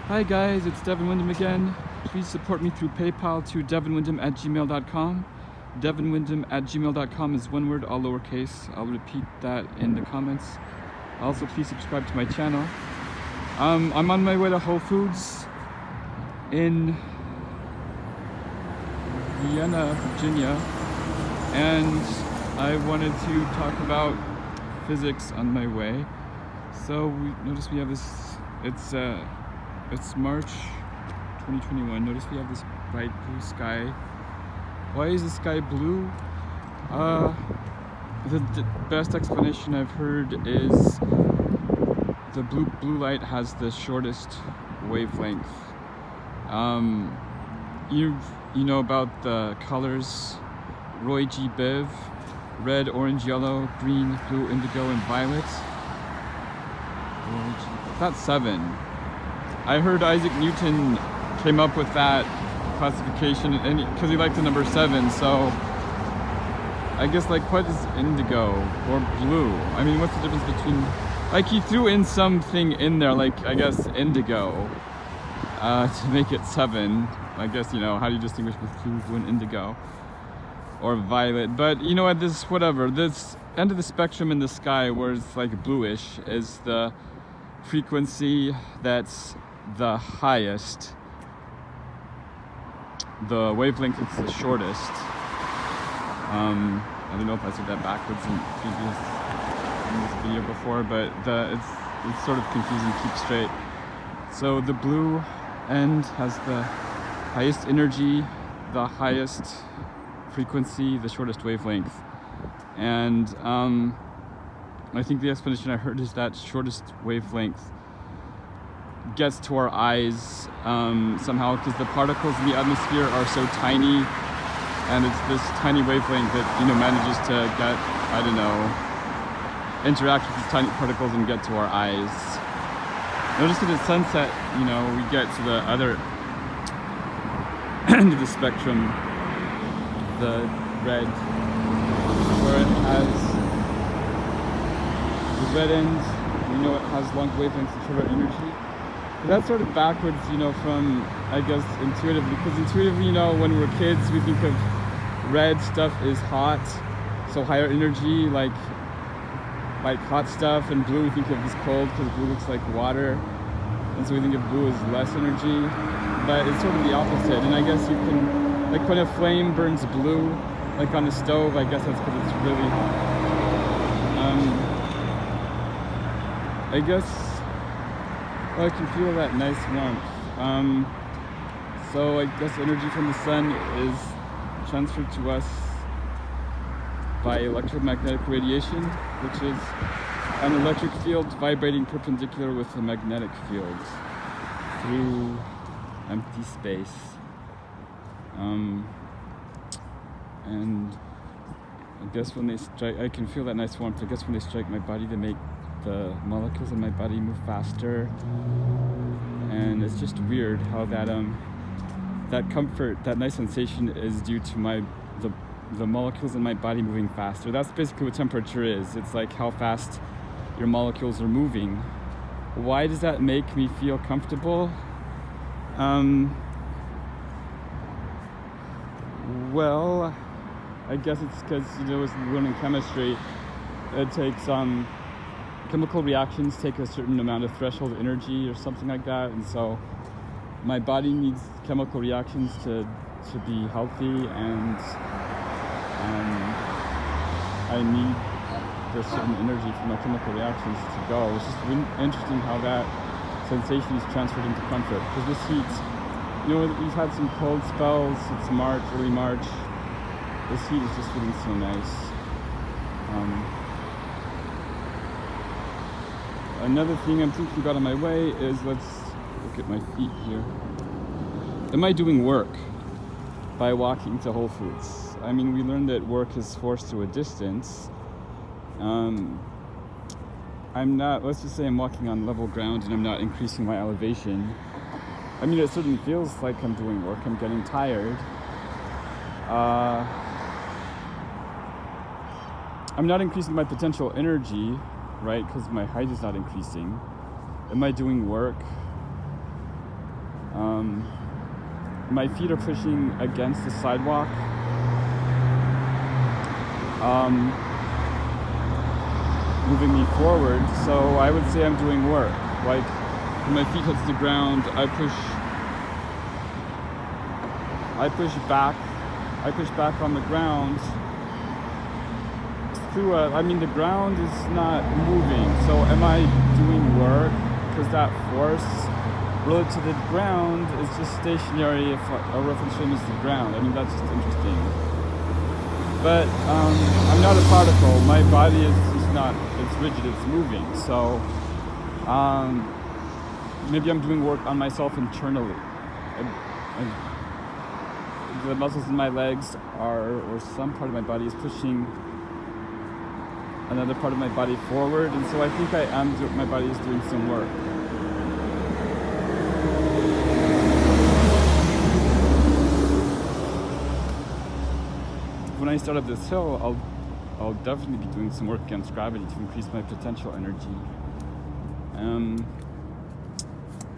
Hi guys, it's Devin Wyndham again. Please support me through PayPal to devinwyndham@gmail.com. devinwyndham@gmail.com is one word, all lowercase. I'll repeat that in the comments. Also, please subscribe to my channel. I'm on my way to Whole Foods in Vienna, Virginia, and I wanted to talk about physics on my way. So notice we have this, it's March 2021. Notice we have this bright blue sky. Why is the sky blue? The best explanation I've heard is the blue light has the shortest wavelength. You know about the colors Roy G. Biv: red, orange, yellow, green, blue, indigo, and violet. That's 7. I heard Isaac Newton came up with that classification because he liked the number 7. So I guess, like, what is indigo or blue? I mean, what's the difference between, like, he threw in something in there, like, I guess indigo, to make it 7. I guess, you know, how do you distinguish between blue and indigo or violet? But you know what, this end of the spectrum in the sky where it's like bluish is the frequency that's the highest. The wavelength is the shortest. I don't know if I said that backwards in this video before, but it's sort of confusing. Keep straight. So the blue end has the highest energy, the highest frequency, the shortest wavelength, and I think the explanation I heard is that shortest wavelength gets to our eyes somehow because the particles in the atmosphere are so tiny, and it's this tiny wavelength that, you know, manages to get, I don't know, interact with these tiny particles and get to our eyes. Notice that at sunset, you know, we get to the other end of the spectrum, the red, where it has the red end, you know, it has long wavelengths and shorter energy. But that's sort of backwards, you know, from, I guess, intuitively, because intuitively, you know, when we're kids, we think of red stuff is hot, so higher energy, like hot stuff, and blue we think of as cold because blue looks like water, and so we think of blue as less energy. But it's sort of the opposite, and I guess you can, like, when a flame burns blue, like on the stove, I guess that's because it's really I guess, well, I can feel that nice warmth. So I guess energy from the sun is transferred to us by electromagnetic radiation, which is an electric field vibrating perpendicular with a magnetic field through empty space. And I guess when they strike, I can feel that nice warmth. I guess when they strike my body, they make the molecules in my body move faster. And it's just weird how that comfort, that nice sensation is due to the molecules in my body moving faster. That's basically what temperature is. It's like how fast your molecules are moving. Why does that make me feel comfortable? Well, I guess it's because, you know, as we learn in chemistry, it takes chemical reactions take a certain amount of threshold energy or something like that, and so my body needs chemical reactions to be healthy, and I need a certain energy for my chemical reactions to go. It's just interesting how that sensation is transferred into comfort, because this heat, you know, we've had some cold spells. It's March, early March. This heat is just feeling so nice. Another thing I'm thinking about on my way is, let's look at my feet here. Am I doing work by walking to Whole Foods? I mean, we learned that work is forced to a distance. I'm not, let's just say I'm walking on level ground and I'm not increasing my elevation. I mean, it certainly feels like I'm doing work. I'm getting tired. I'm not increasing my potential energy, right? Because my height is not increasing. Am I doing work? My feet are pushing against the sidewalk. Moving me forward, so I would say I'm doing work. Like, when my feet hits the ground, I push back on the ground through the ground is not moving, so am I doing work? Because that force relative to the ground is just stationary if a reference frame is the ground. I mean, that's just interesting. But I'm not a particle. My body is just not, it's rigid, it's moving. So maybe I'm doing work on myself internally. The muscles in my legs or some part of my body is pushing another part of my body forward, and so I think my body is doing some work. When I start up this hill, I'll definitely be doing some work against gravity to increase my potential energy.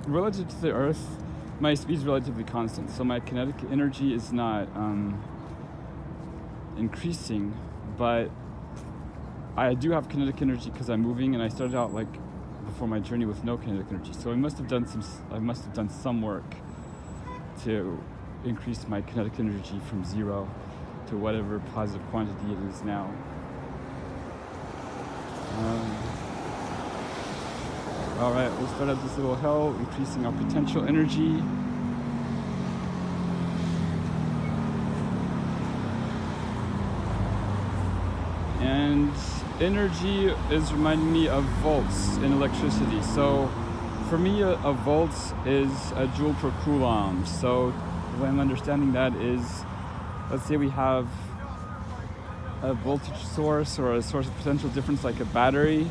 Relative to the Earth, my speed is relatively constant, so my kinetic energy is not increasing, but I do have kinetic energy because I'm moving, and I started out like before my journey with no kinetic energy. So I must have done some work to increase my kinetic energy from 0 to whatever positive quantity it is now. All right, we'll start at this little hill, increasing our potential energy. And energy is reminding me of volts in electricity. So for me, a volt is a joule per coulomb. So the way I'm understanding that is, let's say we have a voltage source or a source of potential difference like a battery,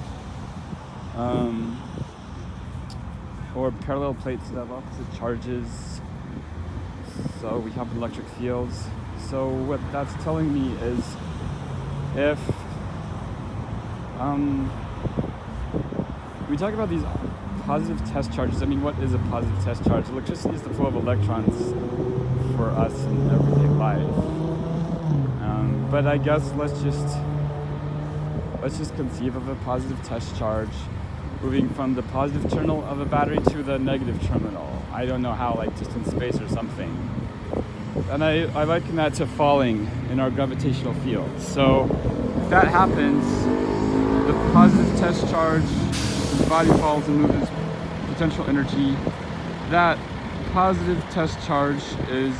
or parallel plates that have opposite charges. So we have electric fields. So what that's telling me is if we talk about these positive test charges. I mean, what is a positive test charge? Electricity is the flow of electrons for us in everyday life. But I guess let's just conceive of a positive test charge moving from the positive terminal of a battery to the negative terminal. I don't know how, like just in space or something. And I liken that to falling in our gravitational field. So if that happens, the positive test charge, the body falls and moves potential energy. That positive test charge is,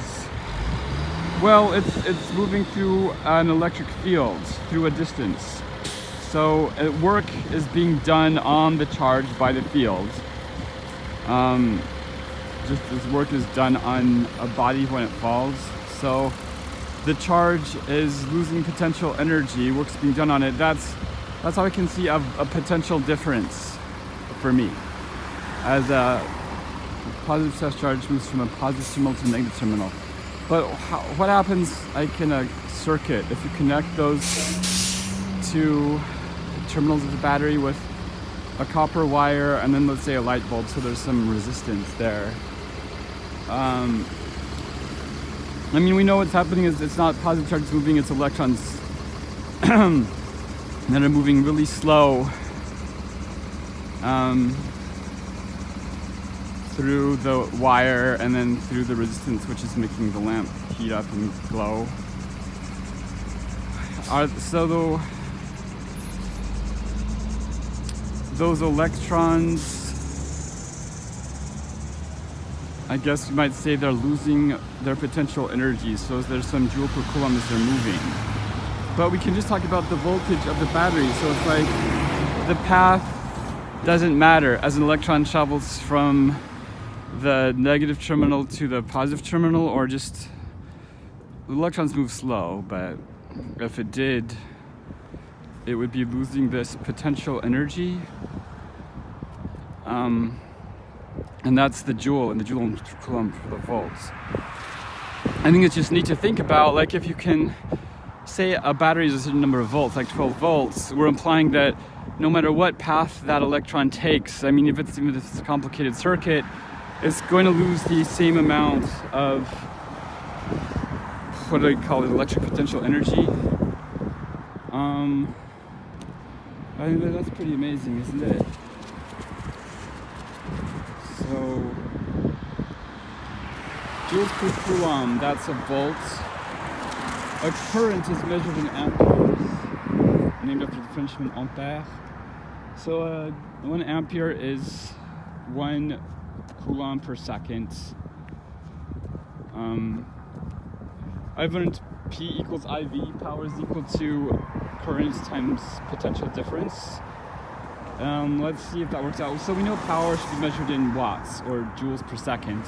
well, it's moving through an electric field through a distance. So work is being done on the charge by the field. Just as work is done on a body when it falls. So the charge is losing potential energy, work's being done on it. That's how I can see a potential difference for me. As a positive test charge moves from a positive terminal to a negative terminal. But what happens like in a circuit if you connect those two terminals of the battery with a copper wire and then let's say a light bulb, so there's some resistance there. I mean, we know what's happening is it's not positive charges moving, it's electrons that are moving really slow through the wire and then through the resistance, which is making the lamp heat up and glow. So those electrons, I guess you might say they're losing their potential energy, so there's some joule per coulomb as they're moving. But we can just talk about the voltage of the battery, so it's like the path doesn't matter as an electron travels from the negative terminal to the positive terminal, or just the electrons move slow, but if it did, it would be losing this potential energy. And that's the joule, and the joule per coulomb for the volts. I think it's just neat to think about, like if you can say a battery is a certain number of volts, like 12 volts, we're implying that no matter what path that electron takes, I mean, if it's a complicated circuit, it's going to lose the same amount of, what do I call it, electric potential energy. I mean, that's pretty amazing, isn't it? So, joules per coulomb, that's a volt. A current is measured in amperes, named after the Frenchman Ampère. So 1 ampere is 1 coulomb per second. I've learned P equals IV, power is equal to current times potential difference. Let's see if that works out. So we know power should be measured in watts, or joules per second.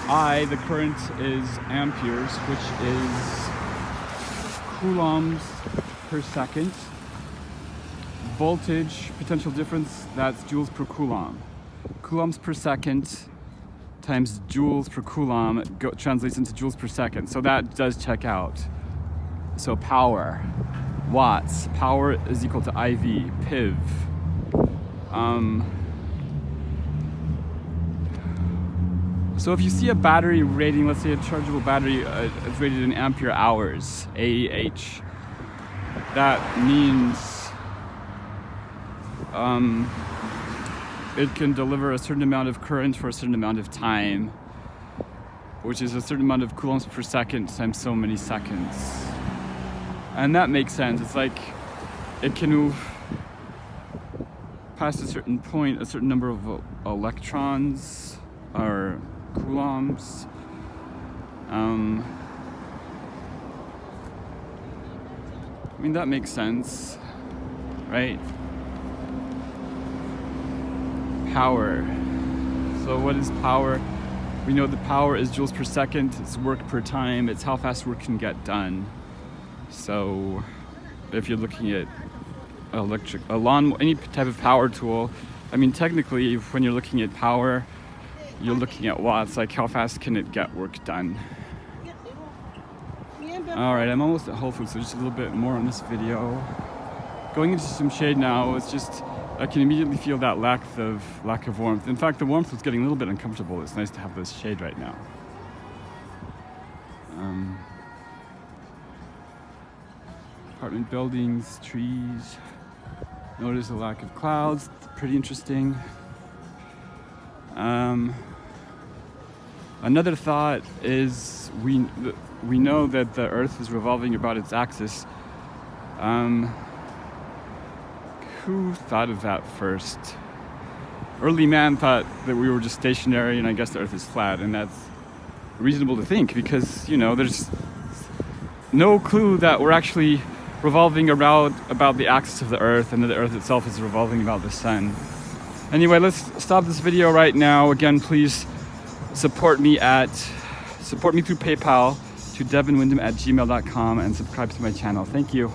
I, the current, is amperes, which is coulombs per second. Voltage, potential difference, that's joules per coulomb. Coulombs per second times joules per coulomb translates into joules per second. So that does check out. So power, watts, power is equal to IV, PIV. So if you see a battery rating, let's say a chargeable battery is rated in ampere hours, AEH, that means it can deliver a certain amount of current for a certain amount of time, which is a certain amount of coulombs per second times so many seconds. And that makes sense. It's like it can move past a certain point, a certain number of electrons or coulombs. I mean, that makes sense, right? Power. So what is power? We know the power is joules per second, it's work per time, it's how fast work can get done. So if you're looking at a lawn, any type of power tool, I mean, technically when you're looking at power, you're looking at watts, like how fast can it get work done. All right, I'm almost at Whole Foods, so just a little bit more on this video. Going into some shade now, it's just, I can immediately feel that lack of warmth. In fact, the warmth was getting a little bit uncomfortable. It's nice to have this shade right now. Apartment buildings, trees. Notice a lack of clouds. Pretty interesting. Another thought is we know that the Earth is revolving about its axis. Who thought of that first? Early man thought that we were just stationary, and I guess the Earth is flat, and that's reasonable to think because, you know, there's no clue that we're actually revolving around about the axis of the Earth and that the Earth itself is revolving about the sun. Anyway, let's stop this video right now. Again, please support me through PayPal to devinwyndham@gmail.com and subscribe to my channel. Thank you.